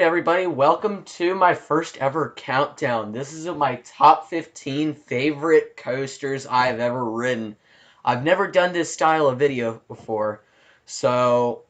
everybody, welcome to my first ever countdown. This is my top 15 favorite coasters I've ever ridden. I've never done this style of video before, so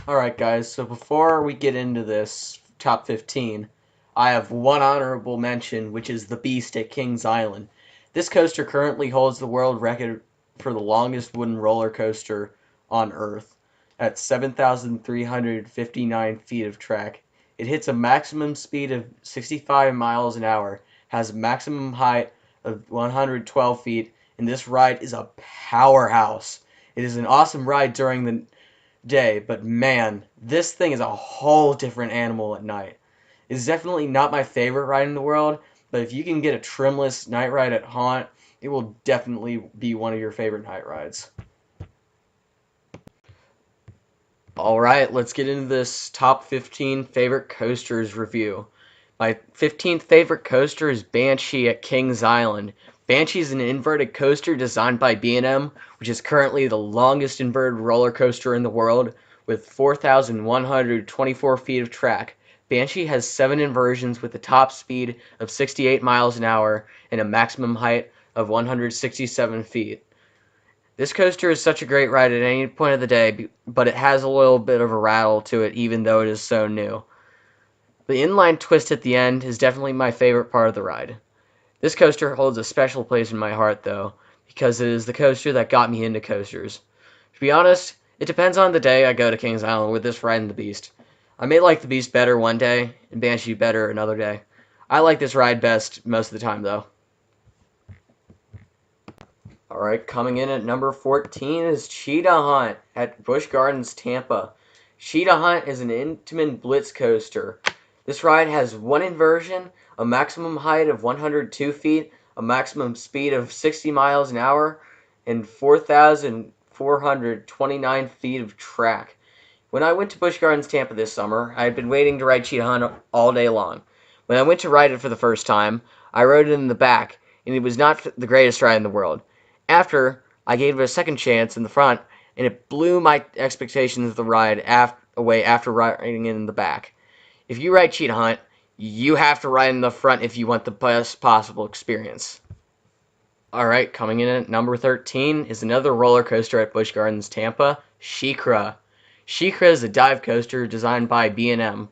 alright guys, so before we get into this top 15, I have one honorable mention, which is the Beast at Kings Island. This coaster currently holds the world record for the longest wooden roller coaster on Earth at 7,359 feet of track. It hits a maximum speed of 65 miles an hour, has a maximum height of 112 feet, and this ride is a powerhouse. It is an awesome ride during the day, but man, this thing is a whole different animal at night. It's definitely not my favorite ride in the world, but if you can get a trimless night ride at Haunt, it will definitely be one of your favorite night rides. Alright, let's get into this top 15 favorite coasters review. My 15th favorite coaster is Banshee at Kings Island. Banshee is an inverted coaster designed by B&M, which is currently the longest inverted roller coaster in the world, with 4,124 feet of track. Banshee has 7 inversions with a top speed of 68 miles an hour and a maximum height of 167 feet. This coaster is such a great ride at any point of the day, but it has a little bit of a rattle to it even though it is so new. The inline twist at the end is definitely my favorite part of the ride. This coaster holds a special place in my heart though, because it is the coaster that got me into coasters. To be honest, it depends on the day I go to Kings Island with this ride and the Beast. I may like the Beast better one day and Banshee better another day. I like this ride best most of the time though. Alright, coming in at number 14 is Cheetah Hunt at Busch Gardens, Tampa. Cheetah Hunt is an Intamin Blitz coaster. This ride has 1 inversion, a maximum height of 102 feet, a maximum speed of 60 miles an hour, and 4,429 feet of track. When I went to Busch Gardens, Tampa this summer, I had been waiting to ride Cheetah Hunt all day long. When I went to ride it for the first time, I rode it in the back, and it was not the greatest ride in the world. After, I gave it a second chance in the front, and it blew my expectations of the ride away after riding in the back. If you ride Cheetah Hunt, you have to ride in the front if you want the best possible experience. Alright, coming in at number 13 is another roller coaster at Busch Gardens, Tampa, SheiKra. SheiKra is a dive coaster designed by B&M.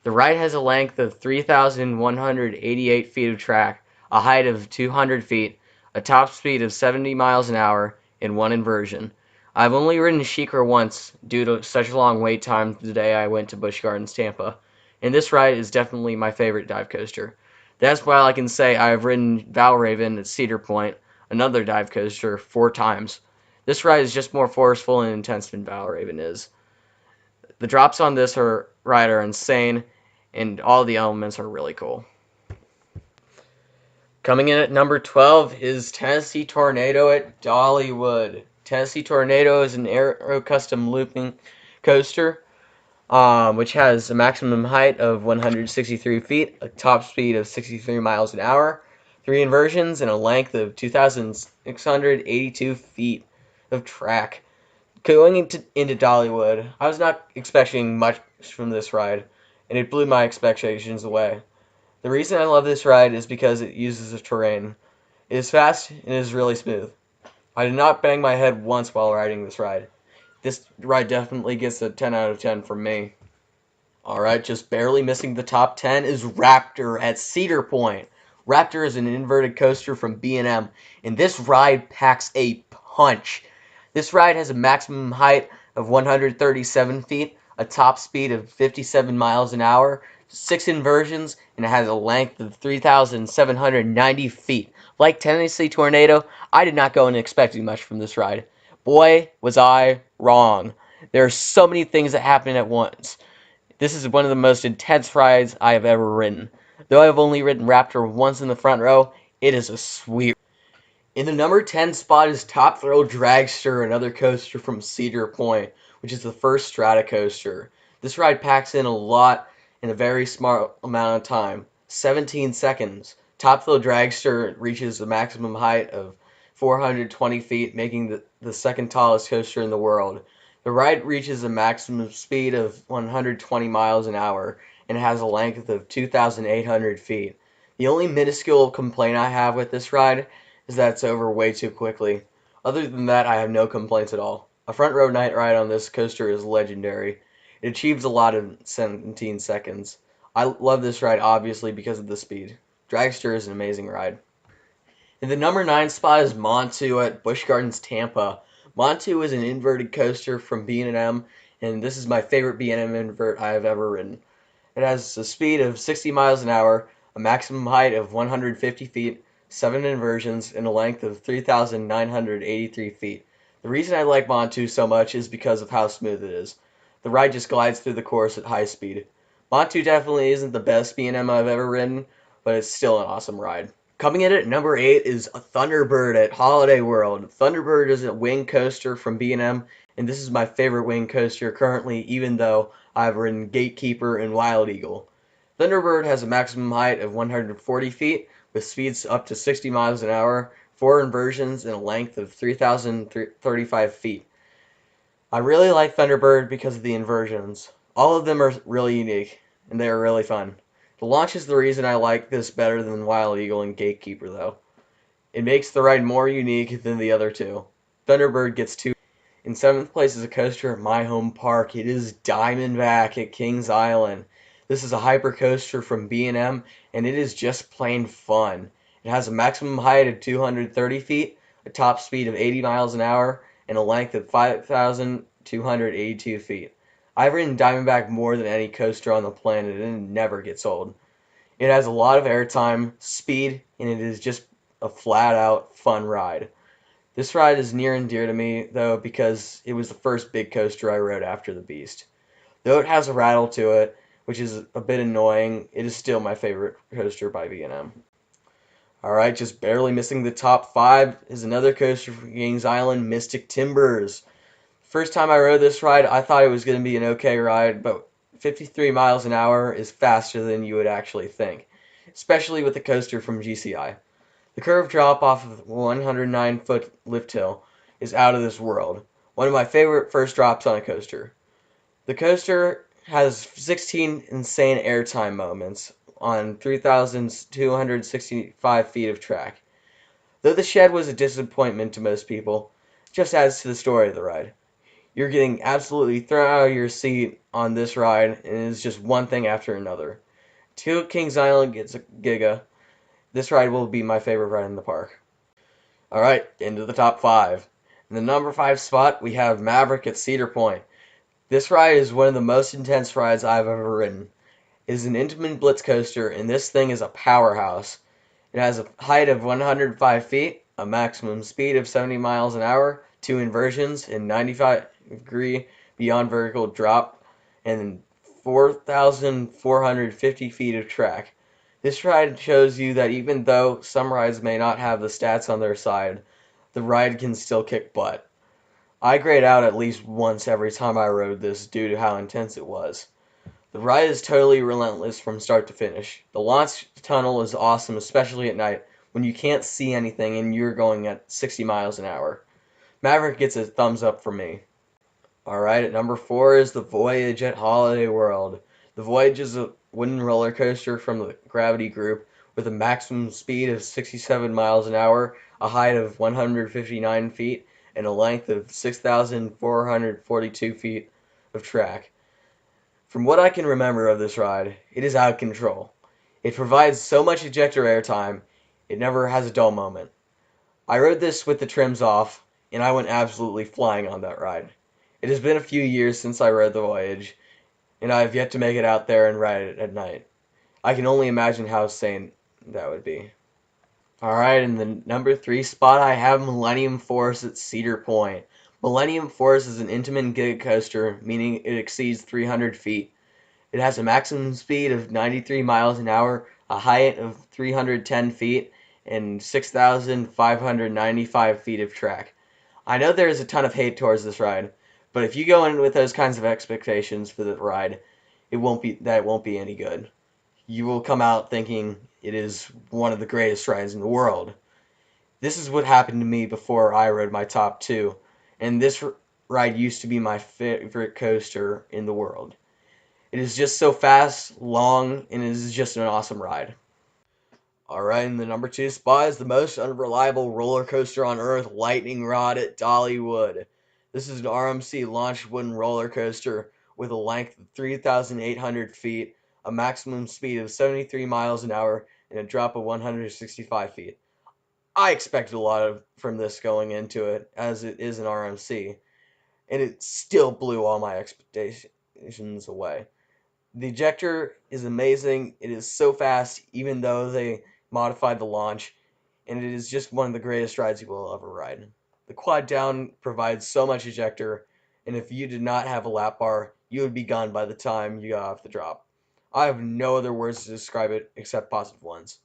The ride has a length of 3,188 feet of track, a height of 200 feet, a top speed of 70 miles an hour, and 1 inversion. I've only ridden SheiKra once due to such a long wait time the day I went to Busch Gardens, Tampa, and this ride is definitely my favorite dive coaster. That's why I can say I have ridden Valravn at Cedar Point, another dive coaster, 4 times. This ride is just more forceful and intense than Valravn is. The drops on this ride are insane, and all the elements are really cool. Coming in at number 12 is Tennessee Tornado at Dollywood. Tennessee Tornado is an aero custom looping coaster, which has a maximum height of 163 feet, a top speed of 63 miles an hour, 3 inversions, and a length of 2,682 feet of track. Going into Dollywood, I was not expecting much from this ride, and it blew my expectations away. The reason I love this ride is because it uses the terrain. It is fast and it is really smooth. I did not bang my head once while riding this ride. This ride definitely gets a 10 out of 10 from me. Alright, just barely missing the top 10 is Raptor at Cedar Point. Raptor is an inverted coaster from B&M, and this ride packs a punch. This ride has a maximum height of 137 feet, a top speed of 57 miles an hour, 6 inversions, and it has a length of 3,790 feet. Like Tennessee Tornado, I did not go in expecting much from this ride. Boy, was I wrong. There are so many things that happen at once. This is one of the most intense rides I have ever ridden. Though I have only ridden Raptor once in the front row, it is a sweet. In the number 10 spot is Top Thrill Dragster, another coaster from Cedar Point, which is the first strata coaster. This ride packs in a lot in a very small amount of time, 17 seconds. Top Thrill Dragster reaches the maximum height of 420 feet, making the second tallest coaster in the world. The ride reaches a maximum speed of 120 miles an hour and it has a length of 2,800 feet. The only minuscule complaint I have with this ride is that it's over way too quickly. Other than that, I have no complaints at all. A front row night ride on this coaster is legendary. It achieves a lot in 17 seconds. I love this ride obviously because of the speed. Dragster is an amazing ride. And the number 9 spot is Montu at Busch Gardens, Tampa. Montu is an inverted coaster from B&M, and this is my favorite B&M invert I have ever ridden. It has a speed of 60 miles an hour, a maximum height of 150 feet, 7 inversions, and a length of 3,983 feet. The reason I like Montu so much is because of how smooth it is. The ride just glides through the course at high speed. Montu definitely isn't the best B&M I've ever ridden, but it's still an awesome ride. Coming in at number 8 is a Thunderbird at Holiday World. Thunderbird is a wing coaster from B&M, and this is my favorite wing coaster currently, even though I've ridden Gatekeeper and Wild Eagle. Thunderbird has a maximum height of 140 feet, with speeds up to 60 miles an hour, 4 inversions, and a length of 3,035 feet. I really like Thunderbird because of the inversions. All of them are really unique, and they are really fun. The launch is the reason I like this better than Wild Eagle and Gatekeeper, though. It makes the ride more unique than the other two. Thunderbird gets 2. In 7th place is a coaster at my home park. It is Diamondback at Kings Island. This is a hyper coaster from B&M, and it is just plain fun. It has a maximum height of 230 feet, a top speed of 80 miles an hour, and a length of 5,282 feet. I've ridden Diamondback more than any coaster on the planet, and it never gets old. It has a lot of airtime, speed, and it is just a flat-out fun ride. This ride is near and dear to me, though, because it was the first big coaster I rode after the Beast. Though it has a rattle to it, which is a bit annoying, it is still my favorite coaster by B&M. Alright, just barely missing the top 5 is another coaster from Kings Island, Mystic Timbers. First time I rode this ride, I thought it was going to be an okay ride, but 53 miles an hour is faster than you would actually think, especially with the coaster from GCI. The curve drop off of the 109-foot lift hill is out of this world. One of my favorite first drops on a coaster. The coaster has 16 insane airtime moments on 3,265 feet of track. Though the shed was a disappointment to most people, it just adds to the story of the ride. You're getting absolutely thrown out of your seat on this ride, and it is just one thing after another. Till Kings Island gets a Giga, this ride will be my favorite ride in the park. Alright, into the top 5. In the number 5 spot, we have Maverick at Cedar Point. This ride is one of the most intense rides I've ever ridden. It is an Intamin Blitz coaster, and this thing is a powerhouse. It has a height of 105 feet, a maximum speed of 70 miles an hour, 2 inversions, and 95-degree beyond vertical drop, and 4,450 feet of track. This ride shows you that even though some rides may not have the stats on their side, the ride can still kick butt. I grayed out at least once every time I rode this due to how intense it was. The ride is totally relentless from start to finish. The launch tunnel is awesome, especially at night when you can't see anything and you're going at 60 miles an hour. Maverick gets a thumbs up from me. Alright, at number 4 is the Voyage at Holiday World. The Voyage is a wooden roller coaster from the Gravity Group with a maximum speed of 67 miles an hour, a height of 159 feet, and a length of 6,442 feet of track. From what I can remember of this ride, it is out of control. It provides so much ejector airtime, it never has a dull moment. I rode this with the trims off, and I went absolutely flying on that ride. It has been a few years since I rode the Voyage, and I have yet to make it out there and ride it at night. I can only imagine how insane that would be. Alright, in the number 3 spot I have Millennium Force at Cedar Point. Millennium Force is an Intamin Giga coaster, meaning it exceeds 300 feet. It has a maximum speed of 93 miles an hour, a height of 310 feet, and 6,595 feet of track. I know there is a ton of hate towards this ride, but if you go in with those kinds of expectations for the ride, it won't be any good. You will come out thinking it is one of the greatest rides in the world. This is what happened to me before I rode my top 2, and this ride used to be my favorite coaster in the world. It is just so fast, long, and it is just an awesome ride. Alright, in the number 2 spot is the most unreliable roller coaster on earth, Lightning Rod at Dollywood. This is an RMC launched wooden roller coaster with a length of 3,800 feet, a maximum speed of 73 miles an hour, and a drop of 165 feet. I expected a lot from this going into it, as it is an RMC, and it still blew all my expectations away. The ejector is amazing. It is so fast, even though they modified the launch, and it is just one of the greatest rides you will ever ride. The quad down provides so much ejector, and if you did not have a lap bar, you would be gone by the time you got off the drop. I have no other words to describe it except positive ones.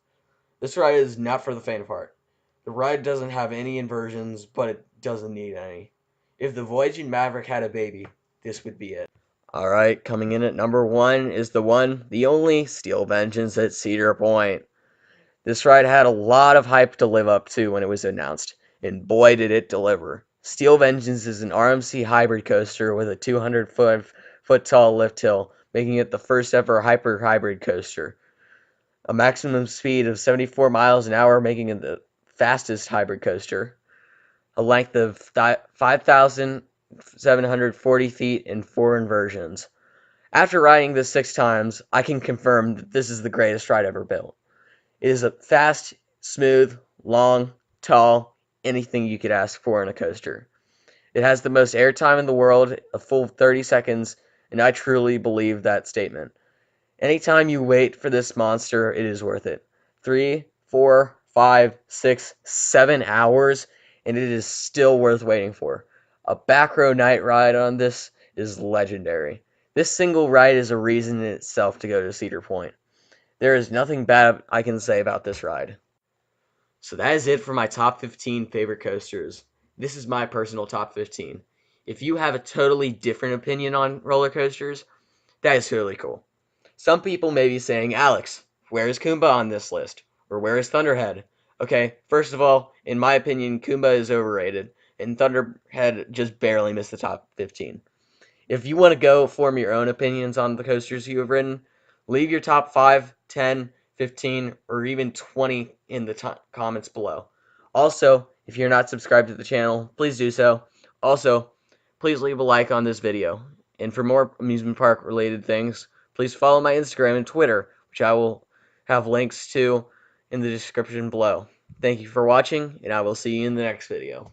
This ride is not for the faint of heart. The ride doesn't have any inversions, but it doesn't need any. If the Voyaging Maverick had a baby, this would be it. Alright, coming in at number 1 is the one, the only, Steel Vengeance at Cedar Point. This ride had a lot of hype to live up to when it was announced, and boy did it deliver. Steel Vengeance is an RMC hybrid coaster with a 200-foot tall lift hill, making it the first ever hyper hybrid coaster. A maximum speed of 74 miles an hour, making it the fastest hybrid coaster. A length of 5,740 feet and 4 inversions. After riding this 6 times, I can confirm that this is the greatest ride ever built. It is a fast, smooth, long, tall, anything you could ask for in a coaster. It has the most airtime in the world, a full 30 seconds, and I truly believe that statement. Anytime you wait for this monster, it is worth it. 3, 4, 5, 6, 7 hours, and it is still worth waiting for. A back row night ride on this is legendary. This single ride is a reason in itself to go to Cedar Point. There is nothing bad I can say about this ride. So that is it for my top 15 favorite coasters. This is my personal top 15. If you have a totally different opinion on roller coasters, that is totally cool. Some people may be saying, Alex, where is Kumba on this list? Or where is Thunderhead? Okay, first of all, in my opinion, Kumba is overrated, and Thunderhead just barely missed the top 15. If you want to go form your own opinions on the coasters you have ridden, leave your top 5, 10, 15, or even 20 in the comments below. Also, if you're not subscribed to the channel, please do so. Also, please leave a like on this video. And for more amusement park related things, please follow my Instagram and Twitter, which I will have links to in the description below. Thank you for watching, and I will see you in the next video.